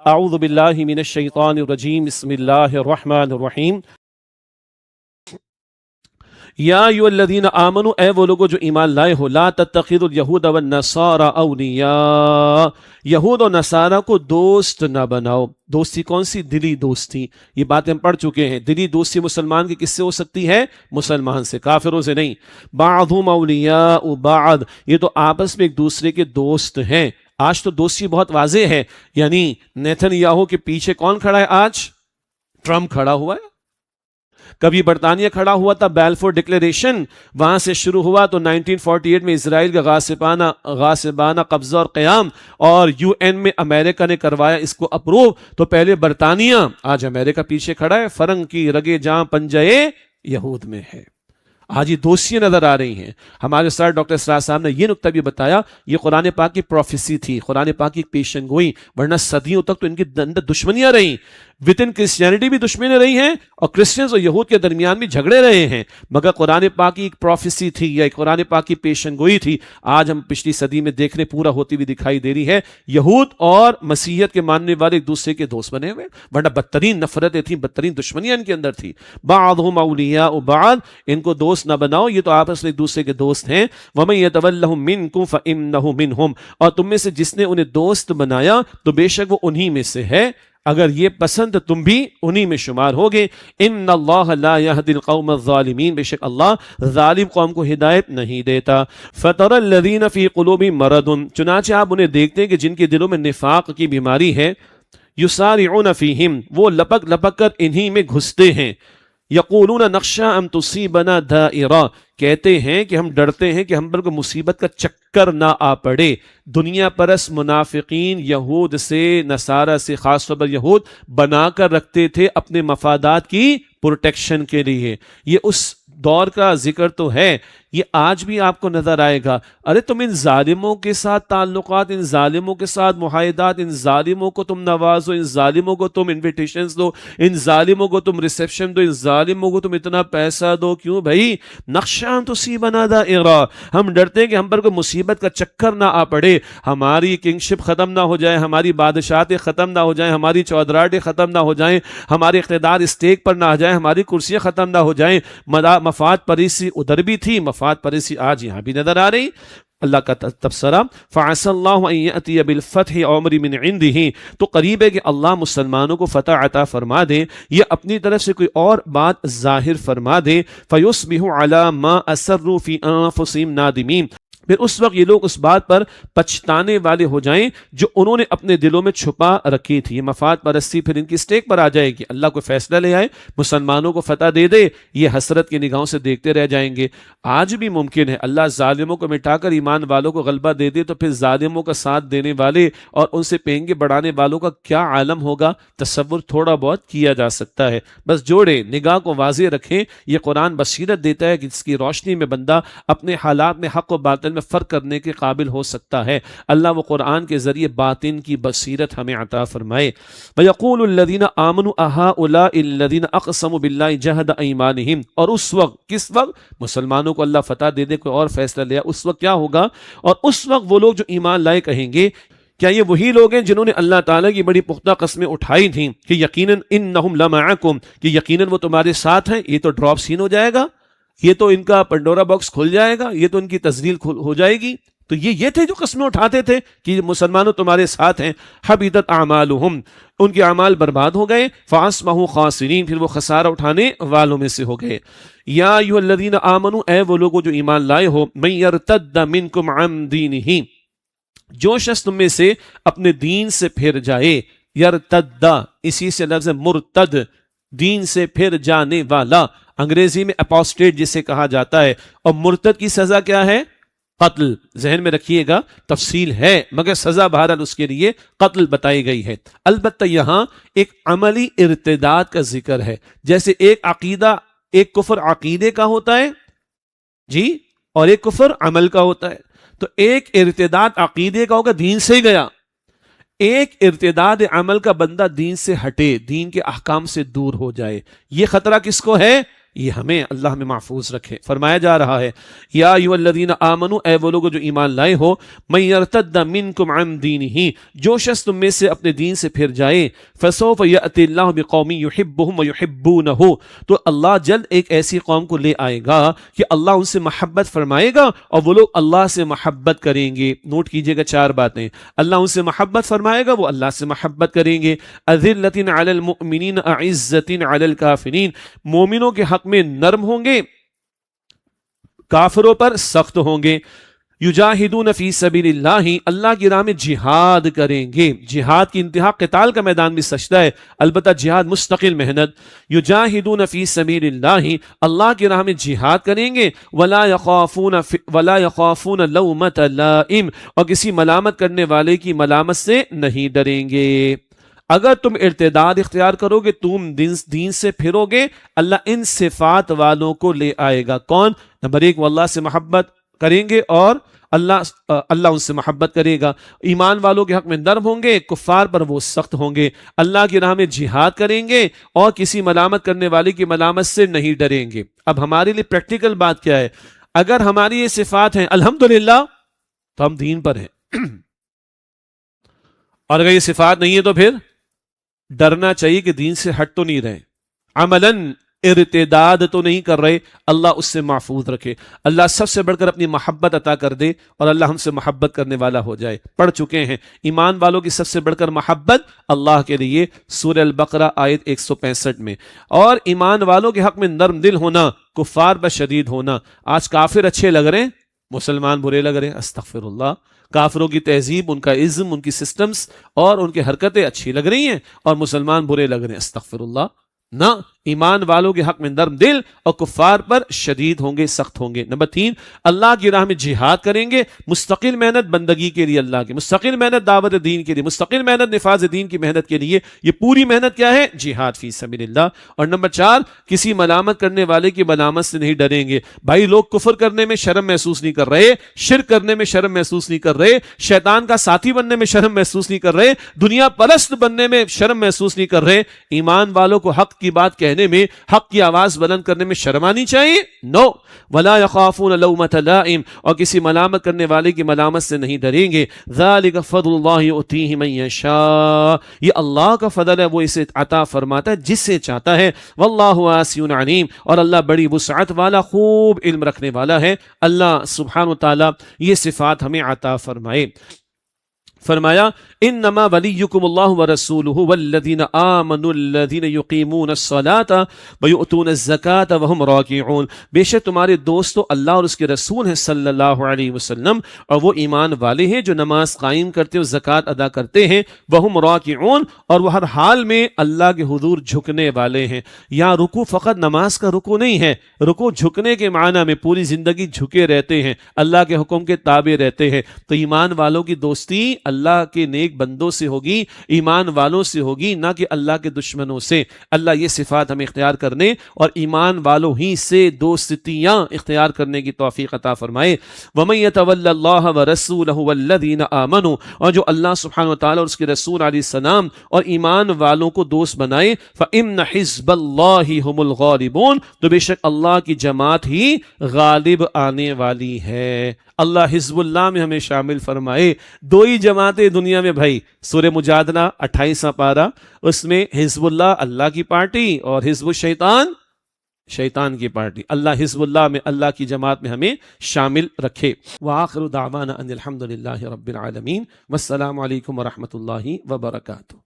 اعوذ باللہ من الشیطان الرجیم بسم اللہ الرحمن الرحیم یا ایھا الذین آمنوا، اے وہ لوگو جو ایمان لائے ہو، لا تتخذوا الیہود والنصارى اولیاء، یہود و نصارہ کو دوست نہ بناؤ۔ دوستی کون سی؟ دلی دوستی۔ یہ باتیں ہم پڑھ چکے ہیں۔ دلی دوستی مسلمان کی کس سے ہو سکتی ہے؟ مسلمان سے، کافروں سے نہیں۔ بعضهم اولیاء بعض، یہ تو آپس میں ایک دوسرے کے دوست ہیں۔ آج تو دوستی بہت واضح ہے، یعنی نیتن یاہو کے پیچھے کون کھڑا ہے آج؟ ٹرمپ کھڑا ہوا ہے۔ کبھی برطانیہ کھڑا ہوا تھا، بیلفور ڈکلیریشن وہاں سے شروع ہوا، تو 1948 میں اسرائیل کا غاصبانہ قبضہ اور قیام، اور یو این میں امریکہ نے کروایا اس کو اپروو، تو پہلے برطانیہ، آج امریکہ پیچھے کھڑا ہے۔ فرنگ کی رگے جاں پنجے یہود میں ہے۔ آج یہ دوستیاں نظر آ رہی ہیں۔ ہمارے استاد ڈاکٹر اسرار صاحب نے یہ نکتہ بھی بتایا، یہ قرآن پاک کی پروفیسی تھی، قرآن پاک کی پیشن گوئی، ورنہ صدیوں تک تو ان کے اندر دشمنیاں رہیں، ود ان کرسچینٹی بھی دشمنیاں رہی ہیں، اور کرسچنز اور یہود کے درمیان بھی جھگڑے رہے ہیں، مگر قرآن پاک کی ایک پروفیسی تھی، یا ایک قرآن پاک کی پیشن گوئی تھی، آج ہم پچھلی صدی میں دیکھنے پورا ہوتی ہوئی دکھائی دے رہی ہے۔ یہود اور مسیحیت کے ماننے والے ایک دوسرے کے دوست بنے ہوئے، ورنہ بدترین نفرتیں تھیں، بدترین دشمنیاں ان کے اندر تھی۔ بعضهم اولیاء بعض، ان کو دوست نہ بناؤ، یہ تو آپس میں ایک دوسرے کے دوست ہیں۔ ومن یتولہم منکم فانہ منہم، اور تم میں سے جس نے انہیں دوست بنایا تو بے شک وہ انہی میں سے ہے۔ اگر یہ پسند تم بھی انہی میں شمار ہوگے۔ ان اللہ لا یہدی القوم الظالمین، بے شک اللہ ظالم قوم کو ہدایت نہیں دیتا۔ فَتَرَى الَّذِينَ فِي قُلُوبِهِم مَرَضٌ، چنانچہ آپ انہیں دیکھتے ہیں کہ جن کے دلوں میں نفاق کی بیماری ہے، یسارعون فیہم، وہ لپک لپک کر انہی میں گھستے ہیں۔ یقولون نخشی ان تصیبنا دائرہ، کہتے ہیں کہ ہم ڈرتے ہیں کہ ہم پر کوئی مصیبت کا چکر نہ آ پڑے۔ دنیا پرست منافقین یہود سے، نصارہ سے، خاص طور پر یہود بنا کر رکھتے تھے اپنے مفادات کی پروٹیکشن کے لیے۔ یہ اس دور کا ذکر تو ہے، یہ آج بھی آپ کو نظر آئے گا۔ ارے تم ان ظالموں کے ساتھ تعلقات، ان ظالموں کے ساتھ معاہدات، ان ظالموں کو تم نوازو، ان ظالموں کو تم انویٹیشنز دو، ان ظالموں کو تم ریسیپشن دو، ان ظالموں کو تم اتنا پیسہ دو، کیوں بھائی؟ نخشی ان تصیبنا دائرہ، ہم ڈرتے ہیں کہ ہم پر کوئی مصیبت کا چکر نہ آ پڑے، ہماری کنگشپ ختم نہ ہو جائے، ہماری بادشاہتیں ختم نہ ہو جائیں، ہماری چودراہٹیں ختم نہ ہو جائیں، ہمارے اقتدار اسٹیک پر نہ آ جائیں، ہماری کرسیاں ختم نہ ہو جائیں۔ مفاد پریسی ادھر بھی تھی، مفاد پریسی آج یہاں بھی نظر آ رہی۔ اللہ کا تبصرہ، فَعَسَى اللَّهُ أَن يَأْتِيَ بِالْفَتْحِ وَأَمْرٍ مِّنْ عِنْدِهِ، تو قریب ہے کہ اللہ مسلمانوں کو فتح عطا فرما دے، یا اپنی طرف سے کوئی اور بات ظاہر فرما دے۔ فَيُصْبِحُوا عَلَى مَا أَسَرُّوا فِي أَنفُسِهِمْ نادمین، پھر اس وقت یہ لوگ اس بات پر پچھتانے والے ہو جائیں جو انہوں نے اپنے دلوں میں چھپا رکھی تھی۔ یہ مفاد پرستی پھر ان کی سٹیک پر آ جائے گی، اللہ کو فیصلہ لے آئے، مسلمانوں کو فتح دے دے، یہ حسرت کی نگاہوں سے دیکھتے رہ جائیں گے۔ آج بھی ممکن ہے اللہ ظالموں کو مٹا کر ایمان والوں کو غلبہ دے دے، تو پھر ظالموں کا ساتھ دینے والے اور ان سے پینگے بڑھانے والوں کا کیا عالم ہوگا، تصور تھوڑا بہت کیا جا سکتا ہے۔ بس جوڑے نگاہ کو واضح رکھیں، یہ قرآن بصیرت دیتا ہے کہ جس کی روشنی میں بندہ اپنے حالات میں حق و باطل میں فرق کرنے کے قابل ہو سکتا ہے۔ اللہ وہ قرآن کے ذریعے باطن کی بصیرت ہمیں عطا فرمائے۔ وَيَقُولُ الَّذِينَ آمَنُوا أَهَؤُلَاءِ الَّذِينَ أَقْسَمُوا بِاللَّهِ جَهْدَ أَيْمَانِهِمْ، اور اس وقت، کس وقت؟ مسلمانوں کو اللہ فتح دے دے، کوئی اور فیصلہ لیا، اس وقت کیا ہوگا؟ اور اس وقت وہ لوگ جو ایمان لائے کہیں گے، کیا یہ وہی لوگ ہیں جنہوں نے اللہ تعالیٰ کی بڑی پختہ قسمیں اٹھائی تھیں کہ یقیناً انہم لمعکم، کہ یقیناً وہ تمہارے ساتھ ہیں؟ یہ تو ڈراپ سین ہو جائے گا، یہ تو ان کا پنڈورا باکس کھل جائے گا، یہ تو ان کی تذلیل ہو جائے گی۔ تو یہ تھے جو قسمیں اٹھاتے تھے کہ مسلمانوں تمہارے ساتھ ہیں۔ حبطت اعمالہم، ان کے اعمال برباد ہو گئے۔ فاصبحوا خاسرین، پھر وہ خسارہ اٹھانے والوں میں سے ہو گئے۔ یا ایھا الذین آمنوا، اے وہ لوگوں جو ایمان لائے ہو، من یرتد منکم عن دینہ، جو شخص تم میں سے اپنے دین سے پھر جائے، یرتد، اسی سے لفظ مرتد، دین سے پھر جانے والا، انگریزی میں اپوسٹیٹ جسے کہا جاتا ہے، اور مرتد کی سزا کیا ہے؟ قتل۔ ذہن میں رکھیے گا، تفصیل ہے مگر سزا بہرحال اس کے لیے قتل بتائی گئی ہے۔ البتہ یہاں ایک عملی ارتداد کا ذکر ہے، جیسے ایک عقیدہ، ایک کفر عقیدے کا ہوتا ہے جی، اور ایک کفر عمل کا ہوتا ہے۔ تو ایک ارتداد عقیدے کا ہوگا، دین سے گیا، ایک ارتداد عمل کا، بندہ دین سے ہٹے، دین کے احکام سے دور ہو جائے۔ یہ خطرہ کس کو ہے؟ یہ ہمیں اللہ میں محفوظ رکھے۔ فرمایا جا رہا ہے یا ایھا الذین آمنوا، اے وہ لوگ جو ایمان لائے ہو، من یرتد منکم عن دینہ، جو شخص تم میں سے اپنے دین سے پھر جائے، فسوف یأتی اللہ بقوم یحبہم ویحبونہ، تو اللہ جلد ایک ایسی قوم کو لے آئے گا کہ اللہ ان سے محبت فرمائے گا اور وہ لوگ اللہ سے محبت کریں گے۔ نوٹ کیجئے گا 4 باتیں، اللہ ان سے محبت فرمائے گا، وہ اللہ سے محبت کریں گے۔ اذلۃ علی المؤمنین اعزۃ علی الکافرین، مومنوں کے حق میں نرم ہوں گے، کافروں پر سخت ہوں گے۔ یجاہدون فی سبیل اللہ، اللہ کی راہ میں جہاد کریں گے۔ جہاد کی انتہا قتال کا میدان بھی سجدہ ہے، البتہ جہاد مستقل محنت۔ یجاہدون فی سبیل اللہ، اللہ کی راہ میں جہاد کریں گے۔ ولا یخافون لومۃ لائم، اور کسی ملامت کرنے والے کی ملامت سے نہیں ڈریں گے۔ اگر تم ارتداد اختیار کرو گے، تم دین سے پھرو گے، اللہ ان صفات والوں کو لے آئے گا۔ کون؟ نمبر 1، وہ اللہ سے محبت کریں گے اور اللہ ان سے محبت کرے گا۔ ایمان والوں کے حق میں نرم ہوں گے، کفار پر وہ سخت ہوں گے۔ اللہ کی راہ میں جہاد کریں گے اور کسی ملامت کرنے والے کی ملامت سے نہیں ڈریں گے۔ اب ہمارے لیے پریکٹیکل بات کیا ہے؟ اگر ہماری یہ صفات ہیں الحمدللہ تو ہم دین پر ہیں، اور اگر یہ صفات نہیں ہے تو پھر ڈرنا چاہیے کہ دین سے ہٹ تو نہیں رہے، عملاً ارتداد تو نہیں کر رہے، اللہ اس سے محفوظ رکھے۔ اللہ سب سے بڑھ کر اپنی محبت عطا کر دے اور اللہ ہم سے محبت کرنے والا ہو جائے۔ پڑھ چکے ہیں ایمان والوں کی سب سے بڑھ کر محبت اللہ کے لیے، سورہ البقرہ آیت 165 میں۔ اور ایمان والوں کے حق میں نرم دل ہونا، کفار پر شدید ہونا۔ آج کافر اچھے لگ رہے ہیں، مسلمان برے لگ رہے ہیں، استغفر اللہ۔ کافروں کی تہذیب، ان کا ازم، ان کی سسٹمز اور ان کی حرکتیں اچھی لگ رہی ہیں اور مسلمان برے لگ رہے ہیں، استغفر اللہ۔ نہ، ایمان والوں کے حق میں نرم دل اور کفار پر شدید ہوں گے، سخت ہوں گے۔ نمبر 3، اللہ کی راہ میں جہاد کریں گے، مستقل محنت بندگی کے لیے، اللہ کی مستقل محنت دعوت دین کے لیے، مستقل محنت نفاذ دین کی محنت کے لیے۔ یہ پوری محنت کیا ہے؟ جہاد فی سبیل اللہ۔ اور نمبر 4، کسی ملامت کرنے والے کی ملامت سے نہیں ڈریں گے۔ بھائی لوگ کفر کرنے میں شرم محسوس نہیں کر رہے، شرک کرنے میں شرم محسوس نہیں کر رہے، شیطان کا ساتھی بننے میں شرم محسوس نہیں کر رہے، دنیا پرست بننے میں شرم محسوس نہیں کر رہے۔ ایمان والوں کو حق کی بات کہنے میں، حق کی آواز بلند کرنے میں شرم آنی چاہیے۔ نو، ولا یخافون لومۃ لائم، اور کسی ملامت کرنے والے کی ملامت سے نہیں ڈریں گے۔ ذالک فضل اللہ یؤتیہ من یشاء، یہ اللہ کا فضل ہے، وہ اسے عطا فرماتا ہے جسے چاہتا ہے۔ واللہ واسع علیم، اور اللہ بڑی وسعت والا، خوب علم رکھنے والا ہے۔ اللہ سبحانہ وتعالی یہ صفات ہمیں عطا فرمائے۔ فرمایا انما ولیکم اللہ ورسولہ والذین آمنوا الذین یقیمون الصلاۃ ویؤتون الزکاۃ وہم راکعون، بے شک تمہارے دوست تو اللہ اور اس کے رسول ہیں صلی اللہ علیہ وسلم، اور وہ ایمان والے ہیں جو نماز قائم کرتے اور زکوٰۃ ادا کرتے ہیں، وہم راکعون، اور وہ ہر حال میں اللہ کے حضور جھکنے والے ہیں۔ یا رکوع فقط نماز کا رکوع نہیں ہے، رکوع جھکنے کے معنی میں پوری زندگی جھکے رہتے ہیں، اللہ کے حکم کے تابع رہتے ہیں۔ تو ایمان والوں کی دوستی اللہ کے نیک بندوں سے ہوگی، ایمان والوں سے ہوگی، نہ کہ اللہ کے دشمنوں سے۔ اللہ یہ صفات ہمیں اختیار کرنے اور ایمان والوں ہی سے دوستیاں اختیار کرنے کی توفیق عطا فرمائے۔ وَمَن يَتَوَلَّ اللَّهَ وَرَسُولَهُ وَالَّذِينَ آمَنُوا، اور جو اللہ سبحانہ وتعالی اور اس کے رسول علیہ السلام اور ایمان والوں کو دوست بنائے، فَإِنَّ حِزْبَ اللَّهِ هُمُ الْغَالِبُونَ، تو بے شک اللہ کی جماعت ہی غالب آنے والی ہے۔ اللہ حزب اللہ میں ہمیں شامل فرمائے۔ 2 ہی جماعتیں دنیا میں بھائی، سورہ مجادلہ 28واں پارہ، اس میں حزب اللہ اللہ کی پارٹی اور حزب الشیطان شیطان کی پارٹی۔ اللہ حزب اللہ میں، اللہ کی جماعت میں ہمیں شامل رکھے۔ وآخر دعوانا ان الحمد للہ رب العالمین، والسلام علیکم ورحمۃ اللہ وبرکاتہ۔